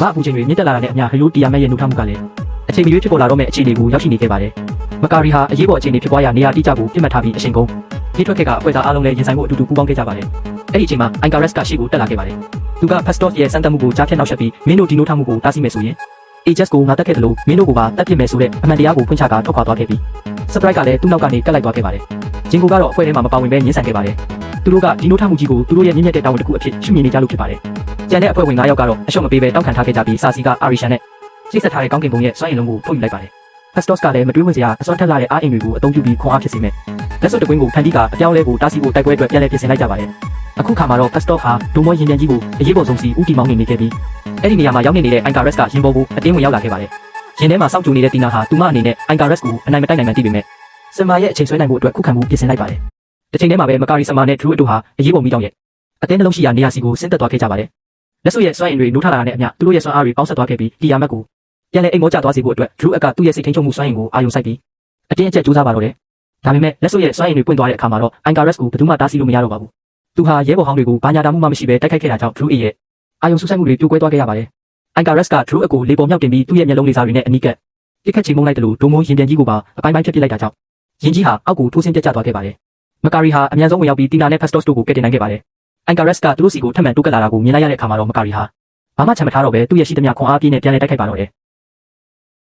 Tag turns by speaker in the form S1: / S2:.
S1: ဘာအပူချိန်တွေမြင့်တက်လာတဲ့အမျှဟီရိုတီယာမက်ရဲ့နှုတ်ထမှုကလည်းအချိန်မရွေးဖြစ်ပေါ်လာတော့မယ့်အခြေအနေကိုရောက်ရှိနေခဲ့ပါတယ်မကာရီဟာအရေးပေါ်အခြေအနေဖြစ်ပွားရာနေရာတိကျကိုပြစ်မှတ်ထားပြီးအချိန်ကုန်ပြေးထွက်ခဲ့ကအဖွဲ့သားအားလုံးလည်းရင်ဆိုင်မှုအတူတူပူးပေါင်းခဲ့ကြပါတယ်အဲ့ဒီအချိန်မှာအိုင်ကာရက်စ်ကရှေ့ကိုတက်လာခဲ့ပါတယ်သူကဖက်စတော့ရဲ့စံတက်မှုကိုကြားဖြတ်နောက်ဆက်ပြီးမင်းတို့ဒီနှုတ်ထမှုကိုတားဆီးမယ်ဆိုရင်အေဂျက်ကိုငါတက်ခဲ့တယ်လို့မင်းတို့ကပါတက်ပြစ်မယ်ဆိုတဲ့အမှန်တရားကိုဖွင့်ချကာထွက်ခွာသွားခဲ့ပြီးစပရိုက်ကလည်းသူ့နောက်ကနေကတ်လိုက်သွားခဲ့ပါတယ်ဂျင်ကိုကတော့အဖွဲ့ထဲမှာမပါဝင်ဘဲညှင်းဆန်ခဲ့ပါတယ်သူတို့ကဒီနှုတ်ထမှုကြီးကိုသူတို့ရဲ့မြင့်မြတ်တဲ့တာဝန်တစ်ခုအဖြစ်ရှုမြင်နေကြလို့ဖြစ်ပါတယ်ကျန်တဲ့အဖွဲ့ဝင်9ယောက်ကတော့အရှုံးမပေးဘဲတောက်ခံထားခဲ့ကြပြီးစာစီကအာရီရှန်နဲ့ချိတ်ဆက်ထားတဲ့ကောင်းကင်ဘုံရဲ့စွမ်းအင်လုံးကိုထုတ်ယူလိုက်ပါတယ်ဖက်စတော့စ်ကလည်းမတွေးဝင်စရာအစွမ်းထက်လာတဲ့အားအင်တွေကိုအသုံးပြုပြီးခွန်အားဖြစ်စေမယ်လက်စွပ်တကွင်းကိုဖန်တီးကအပြောင်းလဲကိုတားဆီးဖို့တိုက်ပွဲအတွက်ပြန်လည်ပြင်ဆင်လိုက်ကြပါတယ်အခုခါမှာတော့ဖက်စတော့ဟာဒိုမောရင်ပြန်ကြီးကိုအရေးပေါ်ဆုံးစီဦးတီမောင်းနေခဲ့ပြီးအဲ့ဒီနေရာမှာရောက်နေတဲ့အိုင်ကာရက်စ်ကရင်ပေါ်ကိုအတင်းဝင်ရောက်လာခဲ့ပါတယ်ရင်ထဲမှာစောင့်ကြိုနေတဲ့တီနာဟာသူမအနေနဲ့အိုင်ကာရက်စ်ကိုအနိုင်မတိုက်နိုင်မှန်းသိပေမဲ့စမာရဲ့အချိန်ဆွဲနိုင်ဖို့အတွက်ခုခံမှုပြင်ဆင်လိုက်ပါတယ်တစ်ချိန်တည်းမှာပဲမကာရီစမာနဲ့ဒရူးအတူဟာအရေးပေါ်မိတောင်းရဲ့အတင်းနှလုံးရှိရာနေရာစီကိုဆင်းသက်သွားခဲ့ကြပါတယ်လက်စွပ်ရဲ့စွမ်းအင်တွေနိုးထလာတာနဲ့အမျှသူတို့ရဲ့စွမ်းအားတွေပေါင်းဆက်သွားခဲ့ပြီးတီယာမက်ကိုပြန်လည်အိမ်မောကျသွားစေဖို့အတွက်ဒရူးအကသူ့ရဲ့စိတ်ထိန်ချုပ်မှုစွမ်းအင်ကိုအာရုံစိုက်ပြီးအတင်းအကျပ်ကြိုးစားပါတော့တယ်ဒါပေမဲ့လက်စွပ်ရဲ့စွမ်းအင်တွေပွင့်သွားတဲ့အခါမှာတော့အိုင်ကာရက်စ်ကိုဘယ်သူမှတားဆီးလို့မရတော့ပါဘူးသူဟာရဲဘော်ဟောင်းတွေကိုဘာညာတာမှုမှမရှိဘဲတိုက်ခိုက်ခဲ့တာကြောင့်ဒရူးရဲ့အာရုံဆူဆိုင်မှုတွေပြိုကွဲသွားခဲ့ရပါတယ်အိုင်ကာရက်စ်ကဒရူးအကိုလေပေါ်မြောက်တင်ပြီးသူ့ရဲ့မျက်လုံးလေးစားတွေနဲ့အနီးကပ်ပြစ်ခတ်ချေမှုန်းလိုက်တယ်လို့ဒိုမိုးရင်ပြန်ကြီးကိုပါအပိုင်းပိုင်းဖြတ်ပစ်လိုက်တာကြောင့်ရင်ကြီးဟာအောက်ကိုထိုးဆင်းပြတ်ကျသွားခဲ့ပါတယ်မကာရီဟာအမြန်ဆုံးဝင်ရောက်ပြီးတီနာနဲ့ဖက်စတော့စ်တို့ကိုကယ်တင်နိုင်ခဲ့ပါတယ်အိုင်ကာရက်စ်ကသူတို့စီကိုထပ်မံတိုးကပ်လာတာကိုမြင်လိုက်ရတဲ့အခါမှာတော့မကာရီဟာဘာမှချမ်းမထားတော့ဘဲသူ့ရဲ့ရှိသမျှခွန်အားပြည့်နဲ့ပြန်လည်တိုက်ခိုက်ပါတော့တယ်